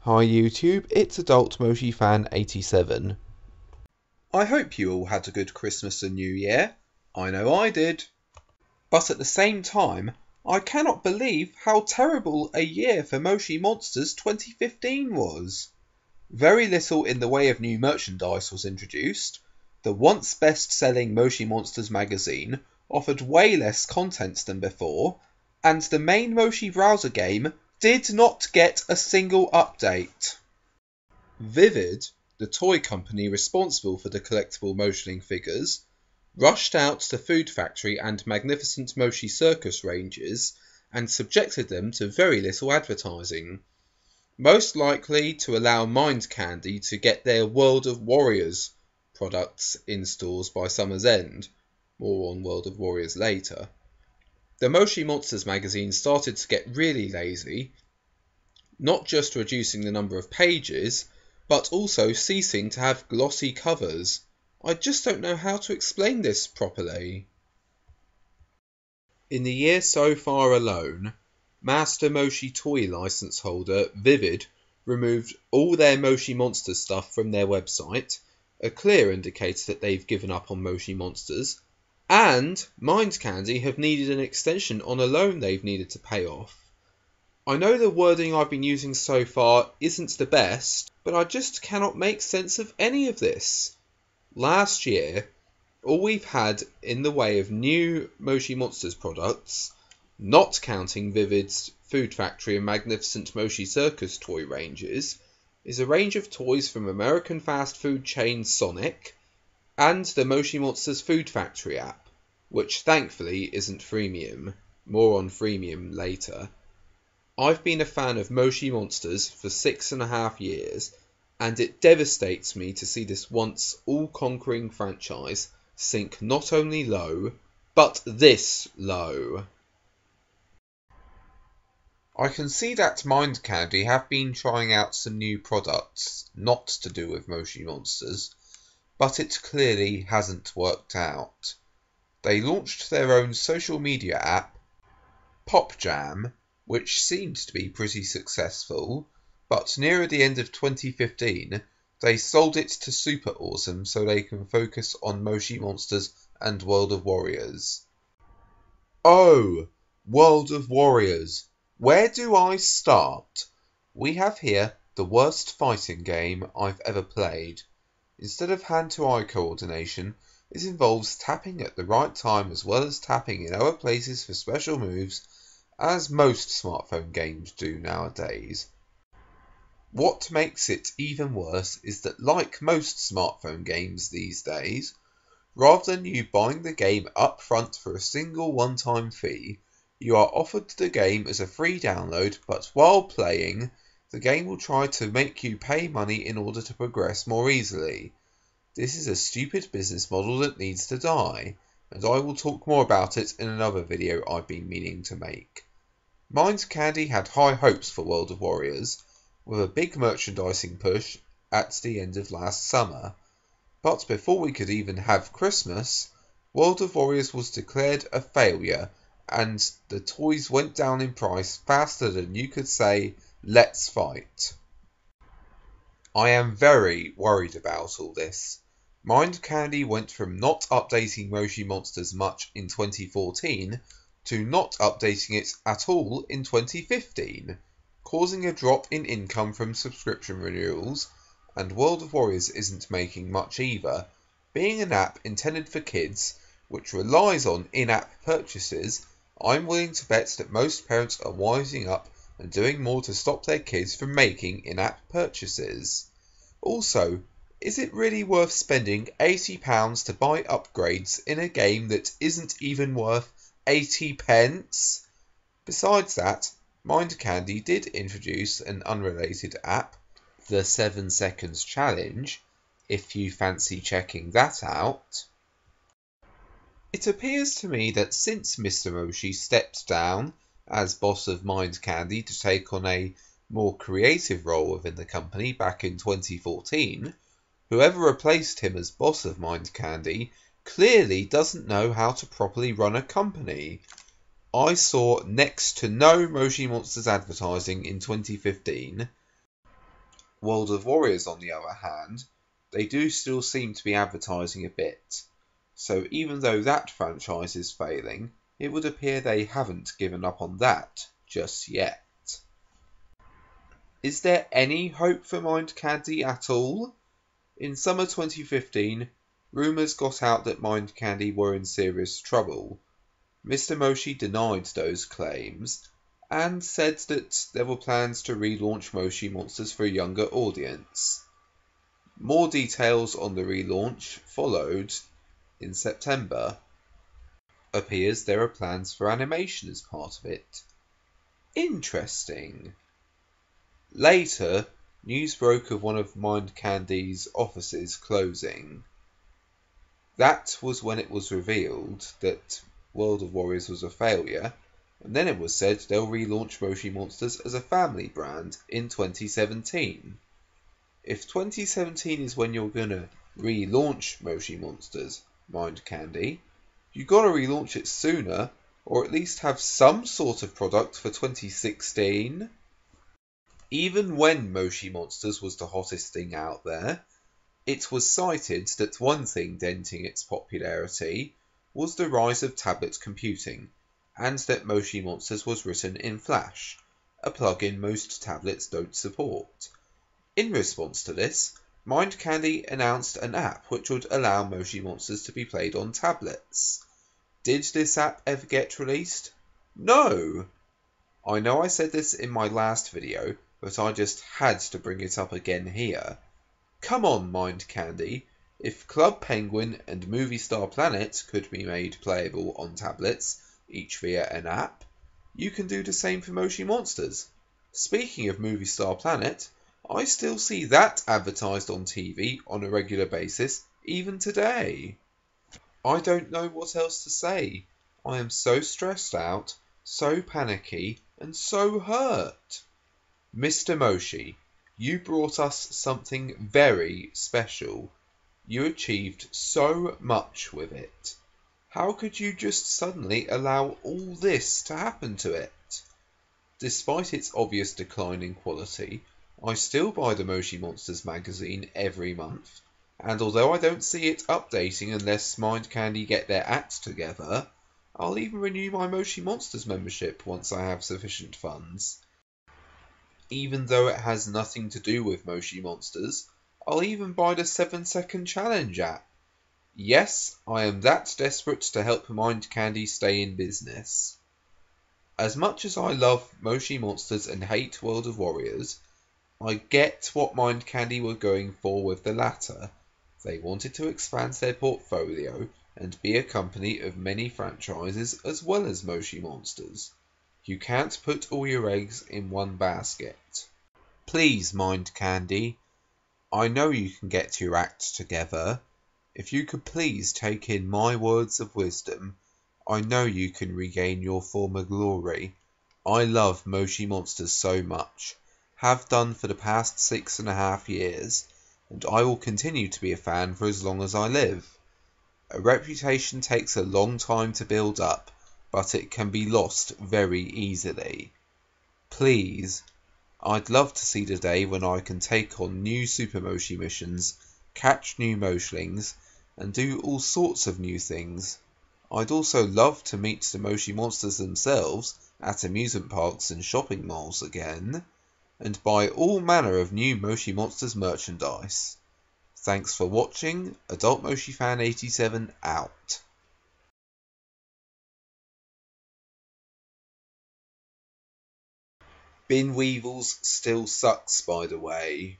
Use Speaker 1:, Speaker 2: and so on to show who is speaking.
Speaker 1: Hi YouTube, it's Adult Moshi Fan 87. I hope you all had a good Christmas and New Year. I know I did. But at the same time, I cannot believe how terrible a year for Moshi Monsters 2015 was. Very little in the way of new merchandise was introduced. The once best-selling Moshi Monsters magazine offered way less content than before, and the main Moshi browser game did not get a single update. Vivid, the toy company responsible for the collectible Moshiling figures, rushed out the Food Factory and Magnificent Moshi Circus ranges and subjected them to very little advertising, most likely to allow Mind Candy to get their World of Warriors products in stores by summer's end. More on World of Warriors later. The Moshi Monsters magazine started to get really lazy, not just reducing the number of pages, but also ceasing to have glossy covers. I just don't know how to explain this properly. In the year so far alone, Master Moshi toy license holder Vivid removed all their Moshi Monsters stuff from their website, a clear indicator that they've given up on Moshi Monsters, and Mind Candy have needed an extension on a loan they've needed to pay off. I know the wording I've been using so far isn't the best, but I just cannot make sense of any of this. Last year, all we've had in the way of new Moshi Monsters products, not counting Vivid's Food Factory and Magnificent Moshi Circus toy ranges, is a range of toys from American fast food chain Sonic and the Moshi Monsters Food Factory app, which thankfully isn't freemium. More on freemium later. I've been a fan of Moshi Monsters for 6.5 years, and it devastates me to see this once all-conquering franchise sink not only low, but this low. I can see that Mind Candy have been trying out some new products, not to do with Moshi Monsters, but it clearly hasn't worked out. They launched their own social media app, Pop Jam, which seemed to be pretty successful, but nearer the end of 2015, they sold it to Super Awesome so they can focus on Moshi Monsters and World of Warriors. Oh, World of Warriors! Where do I start? We have here the worst fighting game I've ever played. Instead of hand-to-eye coordination, it involves tapping at the right time as well as tapping in other places for special moves, as most smartphone games do nowadays. What makes it even worse is that, like most smartphone games these days, rather than you buying the game up front for a single one-time fee, you are offered the game as a free download, but while playing, the game will try to make you pay money in order to progress more easily. This is a stupid business model that needs to die, and I will talk more about it in another video I've been meaning to make. Mind Candy had high hopes for World of Warriors, with a big merchandising push at the end of last summer, but before we could even have Christmas, World of Warriors was declared a failure, and the toys went down in price faster than you could say, "Let's fight." I am very worried about all this. Mind Candy went from not updating Moshi Monsters much in 2014 to not updating it at all in 2015, causing a drop in income from subscription renewals, and World of Warriors isn't making much either, being an app intended for kids, which relies on in-app purchases. I'm willing to bet that most parents are wising up and doing more to stop their kids from making in-app purchases. Also, is it really worth spending £80 to buy upgrades in a game that isn't even worth 80p? Besides that, Mind Candy did introduce an unrelated app, the 7 Seconds Challenge, if you fancy checking that out. It appears to me that since Mr. Moshi stepped down as boss of Mind Candy to take on a more creative role within the company back in 2014, whoever replaced him as boss of Mind Candy clearly doesn't know how to properly run a company. I saw next to no Moshi Monsters advertising in 2015, World of Warriors, on the other hand, they do still seem to be advertising a bit. So even though that franchise is failing, it would appear they haven't given up on that just yet. Is there any hope for Mind Candy at all? In summer 2015, rumours got out that Mind Candy were in serious trouble. Mr. Moshi denied those claims and said that there were plans to relaunch Moshi Monsters for a younger audience. More details on the relaunch followed in September. Appears there are plans for animation as part of it. Interesting. Later, news broke of one of Mind Candy's offices closing. That was when it was revealed that World of Warriors was a failure, and then it was said they'll relaunch Moshi Monsters as a family brand in 2017. If 2017 is when you're gonna relaunch Moshi Monsters, Mind Candy, you gotta relaunch it sooner, or at least have some sort of product for 2016. Even when Moshi Monsters was the hottest thing out there, it was cited that one thing denting its popularity was the rise of tablet computing, and that Moshi Monsters was written in Flash, a plugin most tablets don't support. In response to this, Mind Candy announced an app which would allow Moshi Monsters to be played on tablets. Did this app ever get released? No! I know I said this in my last video, but I just had to bring it up again here. Come on, Mind Candy. If Club Penguin and Movie Star Planet could be made playable on tablets, each via an app, you can do the same for Moshi Monsters. Speaking of Movie Star Planet, I still see that advertised on TV on a regular basis, even today. I don't know what else to say. I am so stressed out, so panicky, and so hurt. Mr. Moshi, you brought us something very special. You achieved so much with it. How could you just suddenly allow all this to happen to it? Despite its obvious decline in quality, I still buy the Moshi Monsters magazine every month, and although I don't see it updating unless Mind Candy get their act together, I'll even renew my Moshi Monsters membership once I have sufficient funds. Even though it has nothing to do with Moshi Monsters, I'll even buy the 7-second challenge app. Yes, I am that desperate to help Mind Candy stay in business. As much as I love Moshi Monsters and hate World of Warriors, I get what Mind Candy were going for with the latter. They wanted to expand their portfolio and be a company of many franchises as well as Moshi Monsters. You can't put all your eggs in one basket. Please, Mind Candy, I know you can get your act together. If you could please take in my words of wisdom, I know you can regain your former glory. I love Moshi Monsters so much, have done for the past 6.5 years, and I will continue to be a fan for as long as I live. A reputation takes a long time to build up, but it can be lost very easily. Please, I'd love to see the day when I can take on new Super Moshi missions, catch new Moshlings, and do all sorts of new things. I'd also love to meet the Moshi Monsters themselves at amusement parks and shopping malls again, and buy all manner of new Moshi Monsters merchandise. Thanks for watching, Adult Moshi Fan 87 out. Bin Weevils still sucks, by the way.